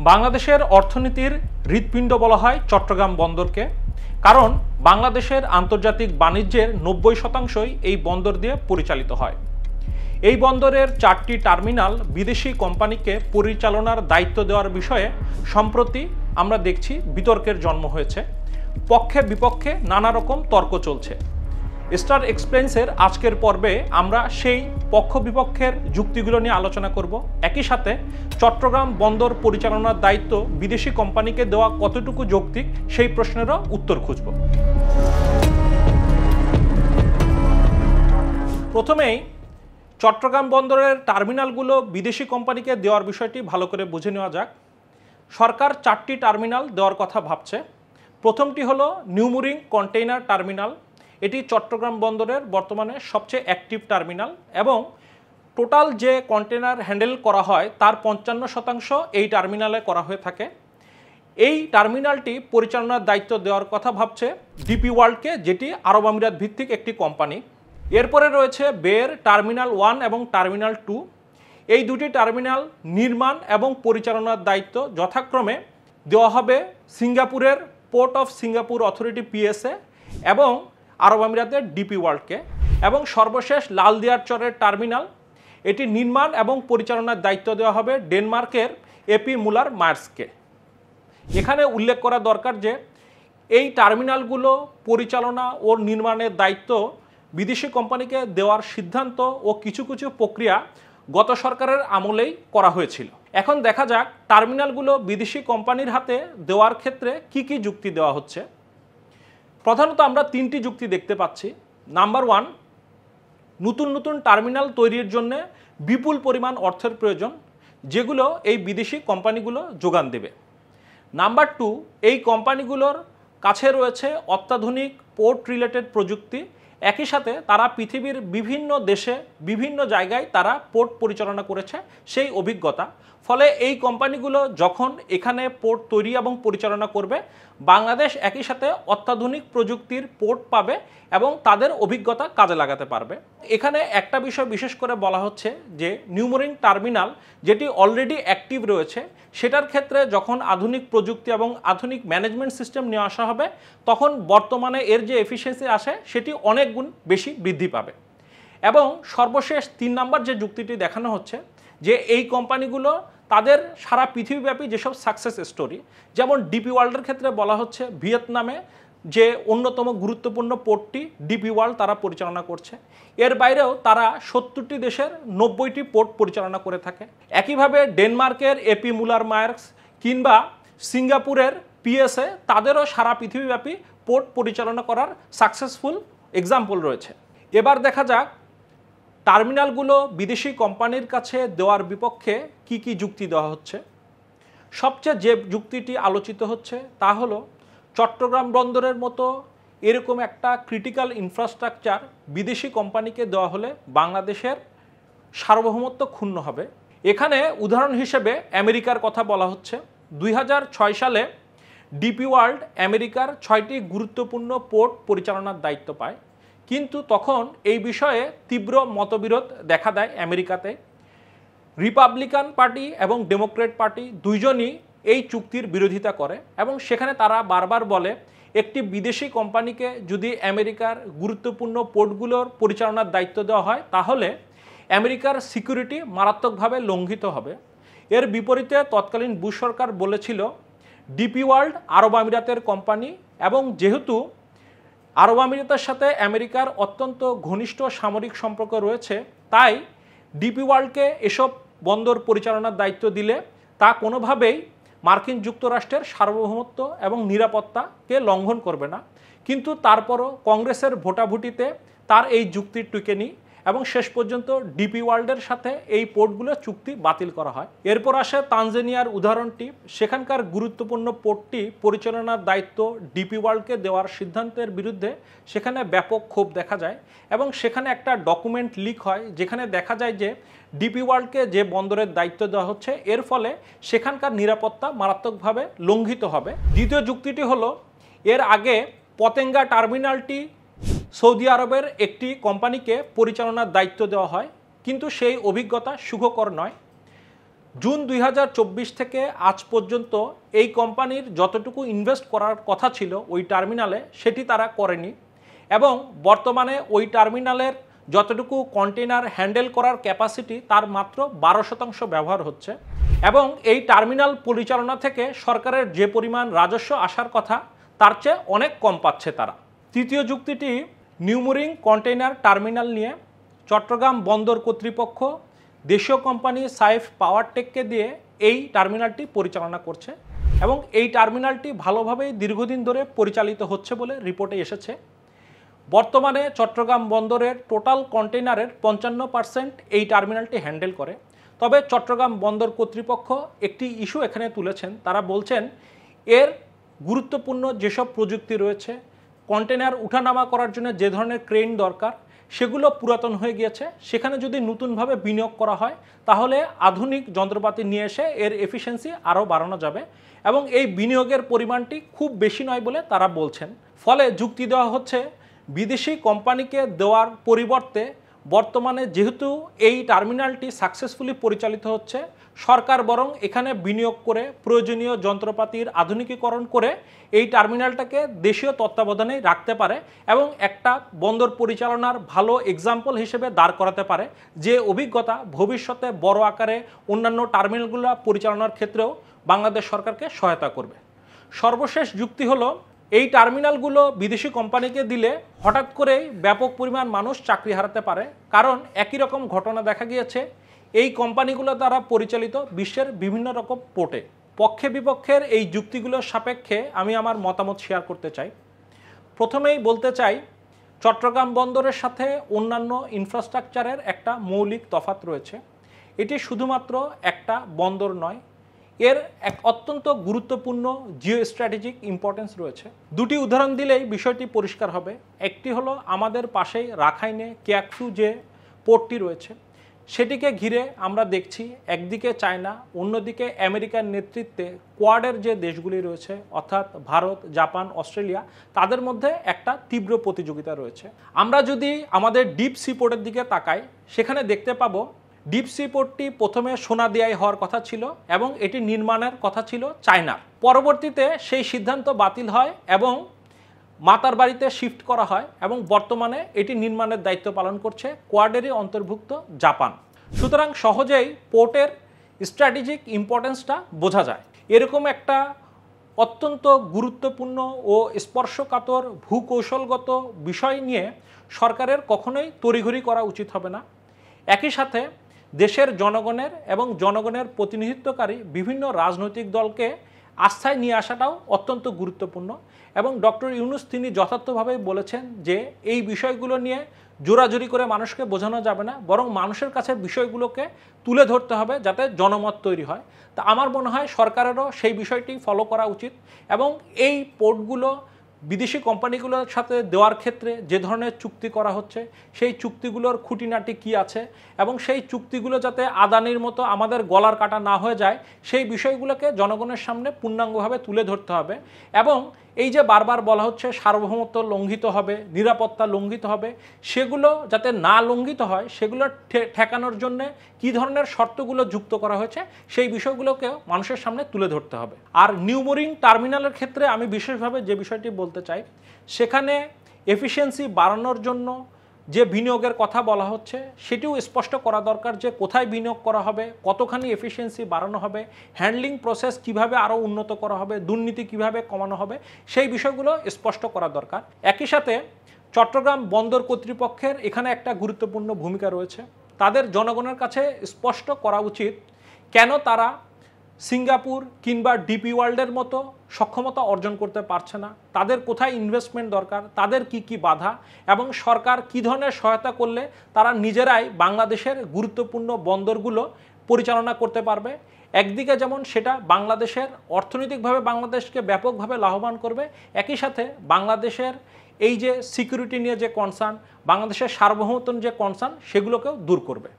বাংলাদেশের অর্থনীতির হৃৎপিণ্ড বলা হয় চট্টগ্রাম বন্দরকে, কারণ বাংলাদেশের আন্তর্জাতিক বাণিজ্যের 90% এই বন্দর দিয়ে পরিচালিত হয়। এই বন্দরের 4টি টার্মিনাল বিদেশি কোম্পানিকে পরিচালনার দায়িত্ব দেওয়ার বিষয়ে সম্প্রতি আমরা দেখছি বিতর্কের জন্ম হয়েছে। পক্ষে বিপক্ষে নানা রকম তর্ক চলছে। স্টার এক্সপ্লেন্সের আজকের পর্বে আমরা সেই পক্ষ বিপক্ষের যুক্তিগুলো নিয়ে আলোচনা করব। একই সাথে চট্টগ্রাম বন্দর পরিচালনার দায়িত্ব বিদেশি কোম্পানিকে দেওয়া কতটুকু যৌক্তিক সেই প্রশ্নেরও উত্তর খুঁজব। প্রথমেই চট্টগ্রাম বন্দরের টার্মিনালগুলো বিদেশি কোম্পানিকে দেওয়ার বিষয়টি ভালো করে বুঝে নেওয়া যাক। সরকার 4টি টার্মিনাল দেওয়ার কথা ভাবছে। প্রথমটি হলো নিউমুরিং কন্টেইনার টার্মিনাল। এটি চট্টগ্রাম বন্দরের বর্তমানে সবচেয়ে অ্যাক্টিভ টার্মিনাল এবং টোটাল যে কন্টেনার হ্যান্ডেল করা হয় তার 55% এই টার্মিনালে করা হয়ে থাকে। এই টার্মিনালটি পরিচালনার দায়িত্ব দেওয়ার কথা ভাবছে ডিপি ওয়ার্ল্ডকে, যেটি আরব আমিরাত ভিত্তিক একটি কোম্পানি। এরপরে রয়েছে বের টার্মিনাল 1 এবং টার্মিনাল 2। এই দুটি টার্মিনাল নির্মাণ এবং পরিচালনার দায়িত্ব যথাক্রমে দেওয়া হবে সিঙ্গাপুরের পোর্ট অফ সিঙ্গাপুর অথরিটি পিএসএ এবং আরব আমিরাতের ডিপি ওয়ার্ল্ডকে। এবং সর্বশেষ লালদিয়ারচরের টার্মিনাল, এটি নির্মাণ এবং পরিচালনার দায়িত্ব দেওয়া হবে ডেনমার্কের এপি মুলার মায়ার্সকে। এখানে উল্লেখ করা দরকার যে এই টার্মিনালগুলো পরিচালনা ও নির্মাণের দায়িত্ব বিদেশি কোম্পানিকে দেওয়ার সিদ্ধান্ত ও কিছু কিছু প্রক্রিয়া গত সরকারের আমলেই করা হয়েছিল। এখন দেখা যাক টার্মিনালগুলো বিদেশি কোম্পানির হাতে দেওয়ার ক্ষেত্রে কি কি যুক্তি দেওয়া হচ্ছে। প্রধানত আমরা 3টি যুক্তি দেখতে পাচ্ছি। নাম্বার 1, নতুন নতুন টার্মিনাল তৈরির জন্য বিপুল পরিমাণ অর্থের প্রয়োজন, যেগুলো এই বিদেশি কোম্পানিগুলো যোগান দেবে। নাম্বার 2, এই কোম্পানিগুলোর কাছে রয়েছে অত্যাধুনিক পোর্ট রিলেটেড প্রযুক্তি। একই সাথে তারা পৃথিবীর বিভিন্ন দেশে বিভিন্ন জায়গায় তারা পোর্ট পরিচালনা করেছে সেই অভিজ্ঞতা। ফলে এই কোম্পানিগুলো যখন এখানে পোর্ট তৈরি এবং পরিচালনা করবে, বাংলাদেশ একই সাথে অত্যাধুনিক প্রযুক্তির পোর্ট পাবে এবং তাদের অভিজ্ঞতা কাজে লাগাতে পারবে। এখানে একটা বিষয় বিশেষ করে বলা হচ্ছে যে নিউমুরিং টার্মিনাল যেটি অলরেডি অ্যাক্টিভ রয়েছে, সেটার ক্ষেত্রে যখন আধুনিক প্রযুক্তি এবং আধুনিক ম্যানেজমেন্ট সিস্টেম নিয়ে আসা হবে, তখন বর্তমানে এর যে এফিসিয়েন্সি আসে সেটি অনেক গুণ বেশি বৃদ্ধি পাবে। এবং সর্বশেষ 3 নম্বর যে যুক্তিটি দেখানো হচ্ছে যে এই কোম্পানিগুলো তাদের সারা পৃথিবীব্যাপী যেসব সাকসেস স্টোরি, যেমন ডিপি ওয়ার্ল্ডের ক্ষেত্রে বলা হচ্ছে ভিয়েতনামে যে অন্যতম গুরুত্বপূর্ণ পোর্টটি ডিপি ওয়ার্ল্ড তারা পরিচালনা করছে। এর বাইরেও তারা 70টি দেশের 90টি পোর্ট পরিচালনা করে থাকে। একইভাবে ডেনমার্কের এপি মুলার মায়ার্স কিংবা সিঙ্গাপুরের পিএসএ, তাদেরও সারা পৃথিবীব্যাপী পোর্ট পরিচালনা করার সাকসেসফুল এক্সাম্পল রয়েছে। এবার দেখা যাক টার্মিনালগুলো বিদেশি কোম্পানির কাছে দেওয়ার বিপক্ষে কি কি যুক্তি দেওয়া হচ্ছে। সবচেয়ে যে যুক্তিটি আলোচিত হচ্ছে তা হলো চট্টগ্রাম বন্দরের মতো এরকম একটা ক্রিটিক্যাল ইনফ্রাস্ট্রাকচার বিদেশি কোম্পানিকে দেওয়া হলে বাংলাদেশের সার্বভৌমত্ব ক্ষুণ্ণ হবে। এখানে উদাহরণ হিসেবে আমেরিকার কথা বলা হচ্ছে। 2006 সালে ডিপি ওয়ার্ল্ড আমেরিকার 6টি গুরুত্বপূর্ণ পোর্ট পরিচালনার দায়িত্ব পায়, কিন্তু তখন এই বিষয়ে তীব্র মতবিরোধ দেখা দেয় আমেরিকাতে। রিপাবলিকান পার্টি এবং ডেমোক্রেট পার্টি দুইজনই এই চুক্তির বিরোধিতা করে এবং সেখানে তারা বারবার বলে একটি বিদেশি কোম্পানিকে যদি আমেরিকার গুরুত্বপূর্ণ পোর্টগুলোর পরিচালনার দায়িত্ব দেওয়া হয়, তাহলে আমেরিকার সিকিউরিটি মারাত্মকভাবে লঙ্ঘিত হবে। এর বিপরীতে তৎকালীন বুশ সরকার বলেছিল ডিপি ওয়ার্ল্ড আরব আমিরাতের কোম্পানি এবং যেহেতু আরব আমিরাতের সাথে আমেরিকার অত্যন্ত ঘনিষ্ঠ সামরিক সম্পর্ক রয়েছে, তাই ডিপি ওয়ার্ল্ডকে এসব বন্দর পরিচালনার দায়িত্ব দিলে তা কোনোভাবেই মার্কিন যুক্তরাষ্ট্রের সার্বভৌমত্ব এবং নিরাপত্তাকে লঙ্ঘন করবে না। কিন্তু তারপরও কংগ্রেসের ভোটাভুটিতে তার এই যুক্তি টিকেনি এবং শেষ পর্যন্ত ডিপি ওয়ার্ল্ডের সাথে এই পোর্টগুলো চুক্তি বাতিল করা হয়। এরপর আসে তানজানিয়ার উদাহরণটি। সেখানকার গুরুত্বপূর্ণ পোর্টটি পরিচালনার দায়িত্ব ডিপি ওয়ার্ল্ডকে দেওয়ার সিদ্ধান্তের বিরুদ্ধে সেখানে ব্যাপক ক্ষোভ দেখা যায় এবং সেখানে একটা ডকুমেন্ট লিক হয়, যেখানে দেখা যায় যে ডিপি ওয়ার্ল্ডকে যে বন্দরের দায়িত্ব দেওয়া হচ্ছে এর ফলে সেখানকার নিরাপত্তা মারাত্মকভাবে লঙ্ঘিত হবে। দ্বিতীয় যুক্তিটি হলো এর আগে পতেঙ্গা টার্মিনালটি সৌদি আরবের একটি কোম্পানিকে পরিচালনার দায়িত্ব দেওয়া হয়, কিন্তু সেই অভিজ্ঞতা সুখকর নয়। জুন 2024 থেকে আজ পর্যন্ত এই কোম্পানির যতটুকু ইনভেস্ট করার কথা ছিল ওই টার্মিনালে সেটি তারা করেনি এবং বর্তমানে ওই টার্মিনালের যতটুকু কন্টেনার হ্যান্ডেল করার ক্যাপাসিটি তার মাত্র 12% ব্যবহার হচ্ছে এবং এই টার্মিনাল পরিচালনা থেকে সরকারের যে পরিমাণ রাজস্ব আসার কথা তার চেয়ে অনেক কম পাচ্ছে তারা। তৃতীয় যুক্তিটি নিউমুরিং কন্টেইনার টার্মিনাল নিয়ে চট্টগ্রাম বন্দর কর্তৃপক্ষ দেশীয় কোম্পানি সাইফ পাওয়ারটেককে দিয়ে এই টার্মিনালটি পরিচালনা করছে এবং এই টার্মিনালটি ভালোভাবেই দীর্ঘদিন ধরে পরিচালিত হচ্ছে বলে রিপোর্টে এসেছে। বর্তমানে চট্টগ্রাম বন্দরের টোটাল কন্টেইনারের 55% এই টার্মিনালটি হ্যান্ডেল করে। তবে চট্টগ্রাম বন্দর কর্তৃপক্ষ একটি ইস্যু এখানে তুলেছেন, তারা বলছেন এর গুরুত্বপূর্ণ যেসব প্রযুক্তি রয়েছে, কন্টেনার উঠানামা করার জন্য যে ধরনের ক্রেন দরকার সেগুলো পুরাতন হয়ে গিয়েছে, সেখানে যদি নতুনভাবে বিনিয়োগ করা হয় তাহলে আধুনিক যন্ত্রপাতি নিয়ে এসে এর এফিসিয়েন্সি আরও বাড়ানো যাবে এবং এই বিনিয়োগের পরিমাণটি খুব বেশি নয় বলে তারা বলছেন। ফলে যুক্তি দেওয়া হচ্ছে বিদেশি কোম্পানিকে দেওয়ার পরিবর্তে বর্তমানে যেহেতু এই টার্মিনালটি সাকসেসফুলি পরিচালিত হচ্ছে, সরকার বরং এখানে বিনিয়োগ করে প্রয়োজনীয় যন্ত্রপাতির আধুনিকীকরণ করে এই টার্মিনালটাকে দেশীয় তত্ত্বাবধানেই রাখতে পারে এবং একটা বন্দর পরিচালনার ভালো এক্সাম্পল হিসেবে দাঁড় করাতে পারে, যে অভিজ্ঞতা ভবিষ্যতে বড় আকারে অন্যান্য টার্মিনালগুলো পরিচালনার ক্ষেত্রেও বাংলাদেশ সরকারকে সহায়তা করবে। সর্বশেষ যুক্তি হলো এই টার্মিনালগুলো বিদেশি কোম্পানিকে দিলে হঠাৎ করেই ব্যাপক পরিমাণ মানুষ চাকরি হারাতে পারে, কারণ একই রকম ঘটনা দেখা গিয়েছে এই কোম্পানিগুলো দ্বারা পরিচালিত বিশ্বের বিভিন্ন রকম পোর্টে। পক্ষে বিপক্ষের এই যুক্তিগুলোর সাপেক্ষে আমি আমার মতামত শেয়ার করতে চাই। প্রথমেই বলতে চাই চট্টগ্রাম বন্দরের সাথে অন্যান্য ইনফ্রাস্ট্রাকচারের একটা মৌলিক তফাৎ রয়েছে। এটি শুধুমাত্র একটা বন্দর নয়, এর এক অত্যন্ত গুরুত্বপূর্ণ জিও স্ট্র্যাটেজিক ইম্পর্টেন্স রয়েছে। দুটি উদাহরণ দিলেই বিষয়টি পরিষ্কার হবে। একটি হলো আমাদের পাশেই রাখাইনে কেয়াকসু যে পোর্টটি রয়েছে, সেটিকে ঘিরে আমরা দেখছি একদিকে চায়না, অন্যদিকে আমেরিকার নেতৃত্বে কোয়াডের যে দেশগুলি রয়েছে অর্থাৎ ভারত, জাপান, অস্ট্রেলিয়া, তাদের মধ্যে একটা তীব্র প্রতিযোগিতা রয়েছে। আমরা যদি আমাদের ডিপ সি পোর্টের দিকে তাকাই, সেখানে দেখতে পাবো ডিপ সি পোর্টটি প্রথমে সোনাদিয়ায় হওয়ার কথা ছিল এবং এটি নির্মাণের কথা ছিল চায়নার। পরবর্তীতে সেই সিদ্ধান্ত বাতিল হয় এবং মাতার বাড়িতে শিফট করা হয় এবং বর্তমানে এটি নির্মাণের দায়িত্ব পালন করছে কোয়াডেরই অন্তর্ভুক্ত জাপান। সুতরাং সহজেই পোর্টের স্ট্র্যাটেজিক ইম্পর্টেন্সটা বোঝা যায়। এরকম একটা অত্যন্ত গুরুত্বপূর্ণ ও স্পর্শকাতর ভূকৌশলগত বিষয় নিয়ে সরকারের কখনোই তড়িঘড়ি করা উচিত হবে না। একই সাথে দেশের জনগণের এবং জনগণের প্রতিনিধিত্বকারী বিভিন্ন রাজনৈতিক দলকে আস্থায় নিয়ে আসাটাও অত্যন্ত গুরুত্বপূর্ণ এবং ডক্টর ইউনূস তিনি যথার্থভাবেই বলেছেন যে এই বিষয়গুলো নিয়ে জোরাজুরি করে মানুষকে বোঝানো যাবে না, বরং মানুষের কাছে বিষয়গুলোকে তুলে ধরতে হবে যাতে জনমত তৈরি হয়। তা আমার মনে হয় সরকারেরও সেই বিষয়টি ফলো করা উচিত এবং এই পোর্টগুলো বিদেশি কোম্পানিগুলোর সাথে দেওয়ার ক্ষেত্রে যে ধরনের চুক্তি করা হচ্ছে সেই চুক্তিগুলোর খুঁটিনাটি কী আছে এবং সেই চুক্তিগুলো যাতে আদানির মতো আমাদের গলার কাটা না হয়ে যায় সেই বিষয়গুলোকে জনগণের সামনে পূর্ণাঙ্গভাবে তুলে ধরতে হবে এবং এই যে বারবার বলা হচ্ছে সার্বভৌমত্ব লঙ্ঘিত হবে, নিরাপত্তা লঙ্ঘিত হবে, সেগুলো যাতে না লঙ্ঘিত হয় সেগুলো ঠেকানোর জন্য কী ধরনের শর্তগুলো যুক্ত করা হয়েছে সেই বিষয়গুলোকেও মানুষের সামনে তুলে ধরতে হবে। আর নিউমুরিং টার্মিনালের ক্ষেত্রে আমি বিশেষভাবে যে বিষয়টি বলতে চাই, সেখানে এফিসিয়েন্সি বাড়ানোর জন্য যে বিনিয়োগের কথা বলা হচ্ছে সেটিও স্পষ্ট করা দরকার যে কোথায় বিনিয়োগ করা হবে, কতখানি এফিসিয়েন্সি বাড়ানো হবে, হ্যান্ডলিং প্রসেস কিভাবে আরও উন্নত করা হবে, দুর্নীতি কিভাবে কমানো হবে, সেই বিষয়গুলো স্পষ্ট করা দরকার। একই সাথে চট্টগ্রাম বন্দর কর্তৃপক্ষের এখানে একটা গুরুত্বপূর্ণ ভূমিকা রয়েছে। তাদের জনগণের কাছে স্পষ্ট করা উচিত কেন তারা সিঙ্গাপুর কিংবা ডিপি ওয়ার্ল্ডের মতো সক্ষমতা অর্জন করতে পারছে না, তাদের কোথায় ইনভেস্টমেন্ট দরকার, তাদের কি কি বাধা এবং সরকার কী ধরনের সহায়তা করলে তারা নিজেরাই বাংলাদেশের গুরুত্বপূর্ণ বন্দরগুলো পরিচালনা করতে পারবে। একদিকে যেমন সেটা বাংলাদেশের অর্থনৈতিকভাবে বাংলাদেশকে ব্যাপকভাবে লাভবান করবে, একই সাথে বাংলাদেশের এই যে সিকিউরিটি নিয়ে যে কনসার্ন, বাংলাদেশের সার্বভৌমত্ব যে কনসার্ন, সেগুলোকেও দূর করবে।